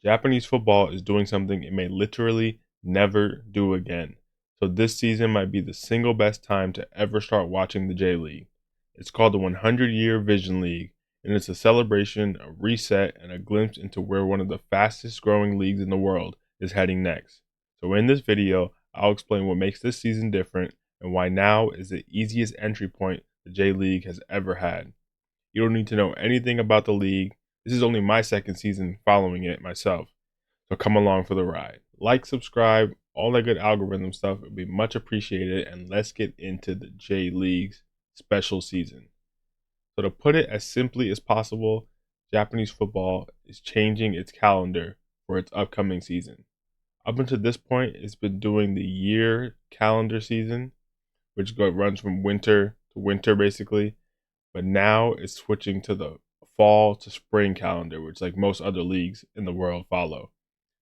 Japanese football is doing something it may literally never do again. So this season might be the single best time to ever start watching the J League. It's called the 100-Year Vision League, and it's a celebration, a reset, and a glimpse into where one of the fastest growing leagues in the world is heading next. So in this video, I'll explain what makes this season different and why now is the easiest entry point the J League has ever had. You don't need to know anything about the league. This is only my second season following it myself. So come along for the ride. Like, subscribe, all that good algorithm stuff would be much appreciated, and let's get into the J League's special season. So to put it as simply as possible, Japanese football is changing its calendar for its upcoming season. Up until this point, it's been doing the year calendar season, which runs from winter to winter basically. But now it's switching to the fall to spring calendar, which like most other leagues in the world follow.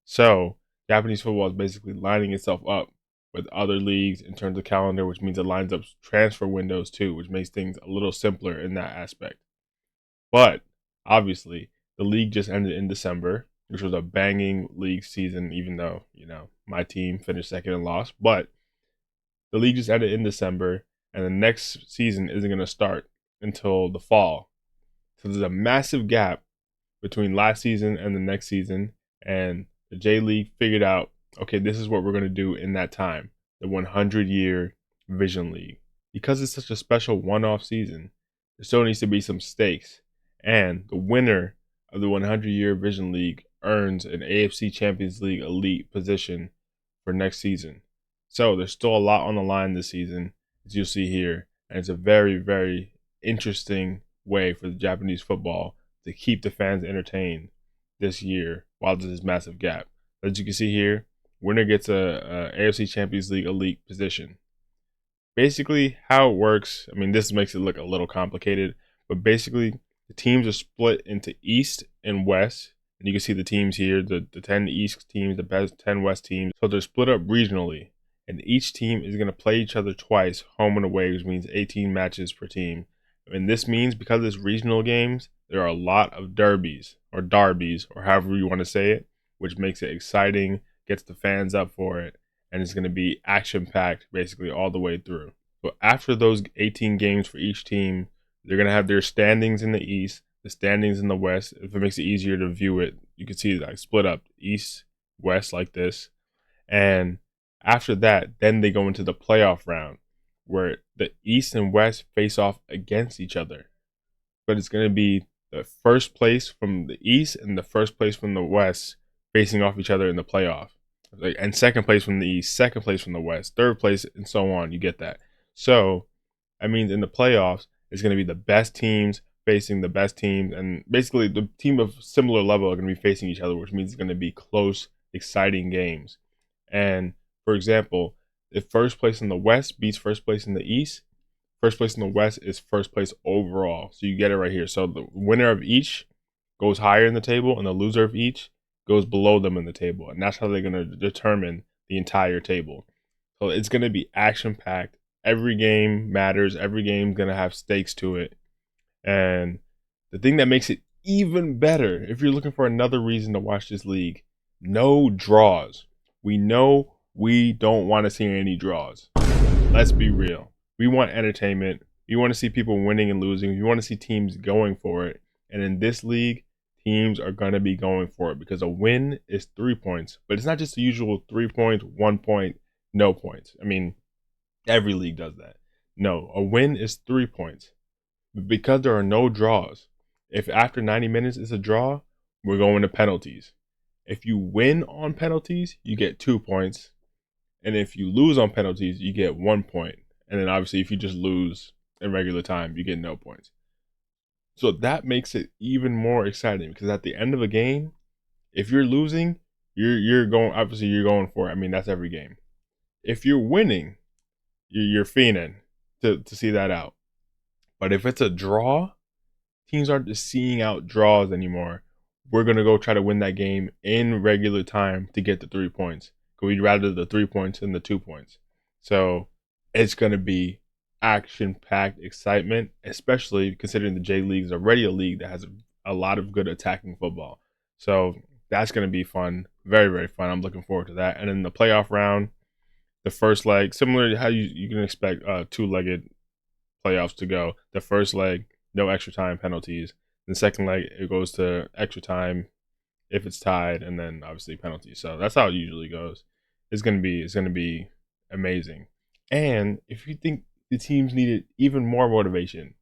So Japanese football is basically lining itself up with other leagues in terms of calendar, which means it lines up transfer windows too, which makes things a little simpler in that aspect. But obviously, the league just ended in December, which was a banging league season, even though, my team finished second and lost. But the league just ended in December, and the next season isn't going to start until the fall. So there's a massive gap between last season and the next season, and the J League figured out, okay, this is what we're going to do in that time, the 100-Year Vision League. Because it's such a special one-off season, there still needs to be some stakes, and the winner of the 100-Year Vision League earns an AFC Champions League elite position for next season. So there's still a lot on the line this season, as you'll see here, and it's a very, very interesting way for the Japanese football to keep the fans entertained this year while there's this massive gap. As you can see here, winner gets a AFC Champions League elite position. Basically, how it works, this makes it look a little complicated, but basically the teams are split into East and West, and you can see the teams here, the 10 East teams, the best 10 West teams. So they're split up regionally, and each team is going to play each other twice, home and away, which means 18 matches per team. And this means because it's regional games, there are a lot of derbies, or however you want to say it, which makes it exciting, gets the fans up for it, and it's going to be action-packed basically all the way through. So after those 18 games for each team, they're going to have their standings in the East, the standings in the West. If it makes it easier to view it, you can see like split up East, West like this. And after that, then they go into the playoff round, where the East and West face off against each other. But it's going to be the first place from the East and the first place from the West facing off each other in the playoff. And second place from the East, second place from the West, third place, and so on. You get that. So, that means in the playoffs, it's going to be the best teams facing the best teams. And basically, the team of similar level are going to be facing each other, which means it's going to be close, exciting games. And, for example, if first place in the West beats first place in the East, first place in the West is first place overall. So you get it right here. So the winner of each goes higher in the table, and the loser of each goes below them in the table. And that's how they're going to determine the entire table. So it's going to be action-packed. Every game matters. Every game's going to have stakes to it. And the thing that makes it even better, if you're looking for another reason to watch this league, no draws. We know we don't want to see any draws. Let's be real. We want entertainment. We want to see people winning and losing. We want to see teams going for it. And in this league, teams are going to be going for it because a win is 3 points. But it's not just the usual 3 points, 1 point, no points. Every league does that. No, a win is 3 points. But because there are no draws, if after 90 minutes it's a draw, we're going to penalties. If you win on penalties, you get 2 points. And if you lose on penalties, you get 1 point. And then obviously if you just lose in regular time, you get no points. So that makes it even more exciting because at the end of a game, if you're losing, you're going for it. That's every game. If you're winning, you're fiending to see that out. But if it's a draw, teams aren't just seeing out draws anymore. We're going to go try to win that game in regular time to get the 3 points. We'd rather the 3 points than the 2 points. So it's going to be action-packed excitement, especially considering the J League is already a league that has a lot of good attacking football. So that's going to be fun. Very, very fun. I'm looking forward to that. And then the playoff round, the first leg, similar to how you can expect two-legged playoffs to go. The first leg, no extra time penalties. The second leg, it goes to extra time if it's tied, and then obviously penalties. So that's how it usually goes. It's gonna be amazing. And if you think the teams needed even more motivation,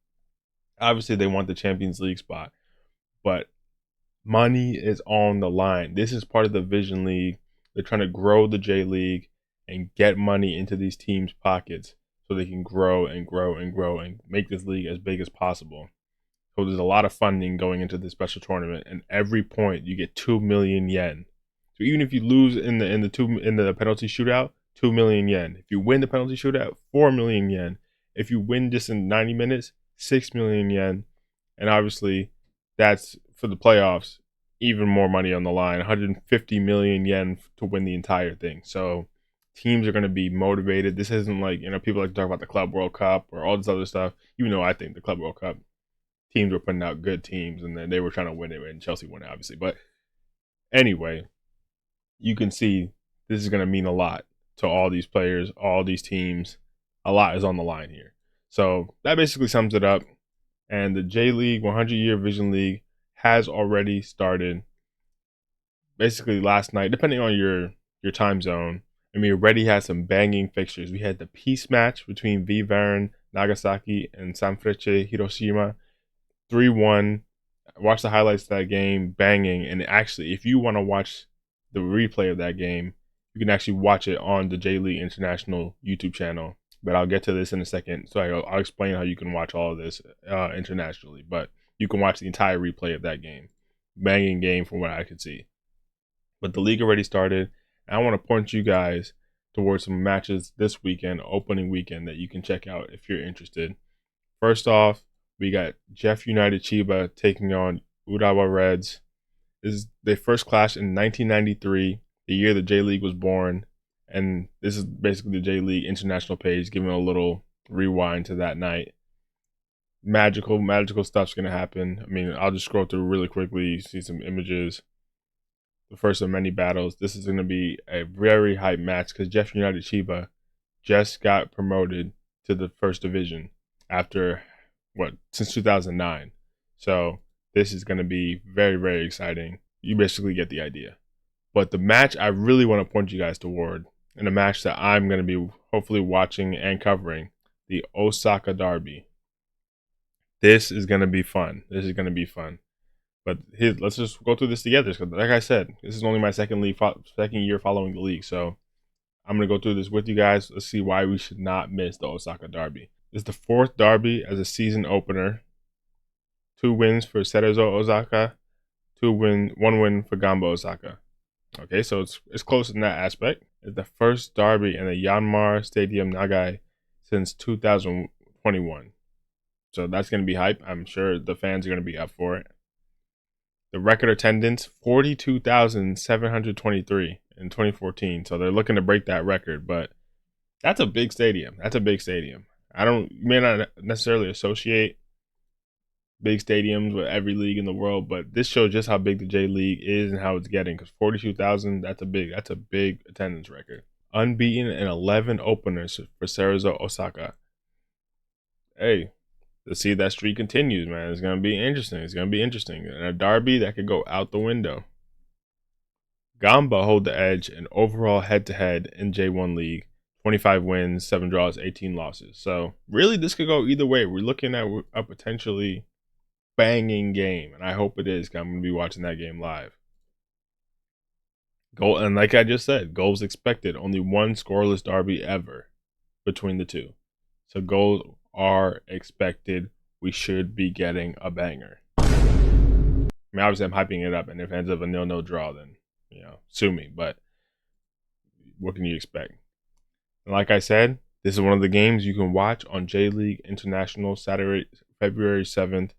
obviously they want the Champions League spot, but money is on the line. This is part of the Vision League. They're trying to grow the J League and get money into these teams' pockets so they can grow and grow and grow and make this league as big as possible. So there's a lot of funding going into this special tournament, and every point you get 2 million yen. So even if you lose in the penalty shootout, 2 million yen. If you win the penalty shootout, 4 million yen. If you win just in 90 minutes, 6 million yen. And obviously, that's for the playoffs, even more money on the line, 150 million yen to win the entire thing. So teams are going to be motivated. This isn't like, people like to talk about the Club World Cup or all this other stuff, even though I think the Club World Cup teams were putting out good teams and then they were trying to win it, and Chelsea won it, obviously. But anyway, you can see this is going to mean a lot to all these players, all these teams. A lot is on the line here. So that basically sums it up. And the J League 100-Year Vision League has already started basically last night, depending on your time zone. And we already had some banging fixtures. We had the peace match between V-Varen Nagasaki and Sanfreece Hiroshima, 3-1. Watch the highlights of that game, banging. And actually, if you want to watch the replay of that game, you can actually watch it on the J-League International YouTube channel. But I'll get to this in a second. So I'll explain how you can watch all of this internationally. But you can watch the entire replay of that game. Banging game from what I could see. But the league already started. And I want to point you guys towards some matches this weekend, opening weekend, that you can check out if you're interested. First off, we got JEF United Chiba taking on Urawa Reds. This is their first clash in 1993, the year the J-League was born. And this is basically the J-League international page, giving a little rewind to that night. Magical stuff's going to happen. I mean, I'll just scroll through really quickly. You see some images. The first of many battles. This is going to be a very hype match because JEF United Chiba just got promoted to the first division after, since 2009. So this is going to be very, very exciting. You basically get the idea. But the match I really want to point you guys toward, and a match that I'm going to be hopefully watching and covering, the Osaka Derby. This is going to be fun. But let's just go through this together. Because like I said, this is only my second year following the league. So I'm going to go through this with you guys. Let's see why we should not miss the Osaka Derby. This is the fourth derby as a season opener. 2 wins for Cerezo Osaka. 1 win for Gamba Osaka. Okay, so it's close in that aspect. It's the first derby in the Yanmar Stadium Nagai since 2021. So that's going to be hype. I'm sure the fans are going to be up for it. The record attendance, 42,723 in 2014. So they're looking to break that record, but that's a big stadium. You may not necessarily associate big stadiums with every league in the world, but this shows just how big the J League is and how it's getting. Because 42,000, that's a big attendance record. Unbeaten in 11 openers for Cerezo Osaka. Hey, let's see if that streak continues, man. It's gonna be interesting. And a derby that could go out the window. Gamba hold the edge in overall head-to-head in J1 League. 25 wins, 7 draws, 18 losses. So really, this could go either way. We're looking at a potentially banging game, and I hope it is. I'm going to be watching that game live. And like I just said, goals expected. Only 1 scoreless derby ever between the two. So goals are expected. We should be getting a banger. I mean, obviously I'm hyping it up, and if it ends up a 0-0 draw, then, sue me. But what can you expect? And like I said, this is one of the games you can watch on J-League International Saturday, February 7th.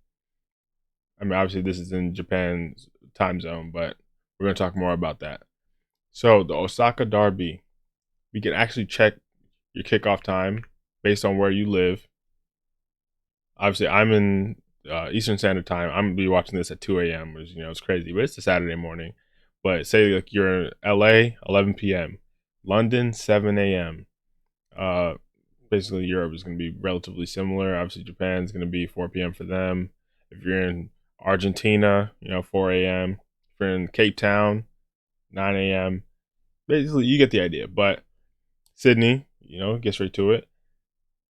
I mean, obviously this is in Japan's time zone, but we're going to talk more about that. So the Osaka Derby, we can actually check your kickoff time based on where you live. Obviously, I'm in Eastern Standard Time. I'm going to be watching this at 2 a.m., which, it's crazy, but it's a Saturday morning. But say like you're in LA, 11 p.m., London, 7 a.m. Basically Europe is going to be relatively similar. Obviously Japan's going to be 4 p.m. for them. If you're in Argentina, 4 a.m. If you're in Cape Town, 9 a.m. Basically, you get the idea. But Sydney, get straight to it.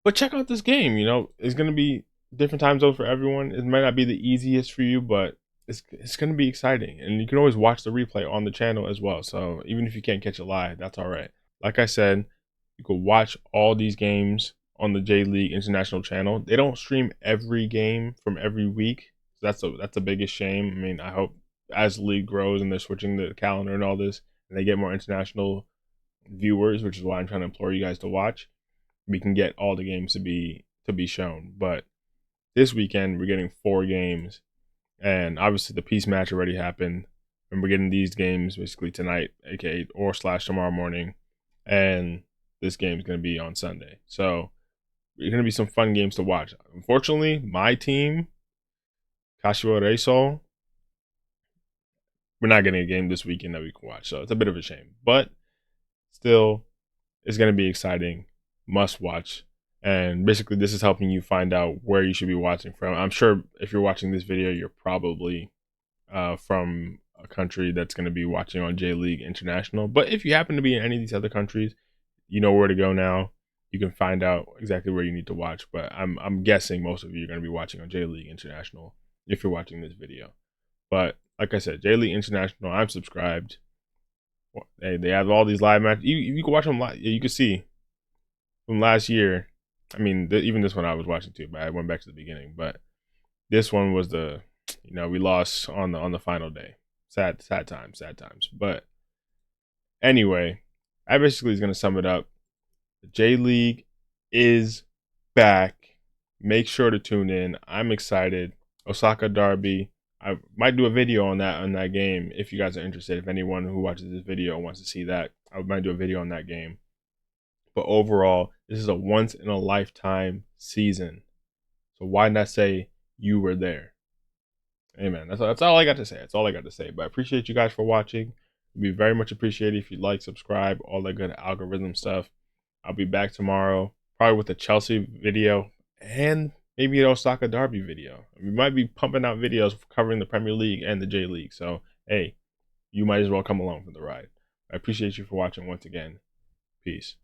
But check out this game. It's going to be different time zones for everyone. It might not be the easiest for you, but it's going to be exciting. And you can always watch the replay on the channel as well. So even if you can't catch it live, that's all right. Like I said, you can watch all these games on the J-League International channel. They don't stream every game from every week. So that's the biggest shame. I mean, I hope as the league grows and they're switching the calendar and all this, and they get more international viewers, which is why I'm trying to implore you guys to watch, we can get all the games to be shown. But this weekend we're getting 4 games, and obviously the peace match already happened, and we're getting these games basically tonight, aka or / tomorrow morning, and this game is going to be on Sunday. So it's going to be some fun games to watch. Unfortunately, my team, Kashiwa Reysol, we're not getting a game this weekend that we can watch, so it's a bit of a shame. But still, it's going to be exciting, must watch. And basically, this is helping you find out where you should be watching from. I'm sure if you're watching this video, you're probably from a country that's going to be watching on J-League International. But if you happen to be in any of these other countries, you know where to go now. You can find out exactly where you need to watch. But I'm guessing most of you are going to be watching on J-League International if you're watching this video. But like I said, J-League International, I'm subscribed. They have all these live matches. You can watch them live. You can see from last year. I mean, even this one I was watching too, but I went back to the beginning. But this one was we lost on the final day. Sad times. But anyway, I basically is gonna sum it up. The J-League is back. Make sure to tune in. I'm excited. Osaka Derby. I might do a video on that game if you guys are interested. If anyone who watches this video wants to see that, I might do a video on that game. But overall, this is a once in a lifetime season. So why not say you were there? Amen. That's all I got to say. That's all I got to say. But I appreciate you guys for watching. It'd be very much appreciated if you like, subscribe, all that good algorithm stuff. I'll be back tomorrow, probably with a Chelsea video and maybe an Osaka Derby video. We might be pumping out videos covering the Premier League and the J-League. So, hey, you might as well come along for the ride. I appreciate you for watching once again. Peace.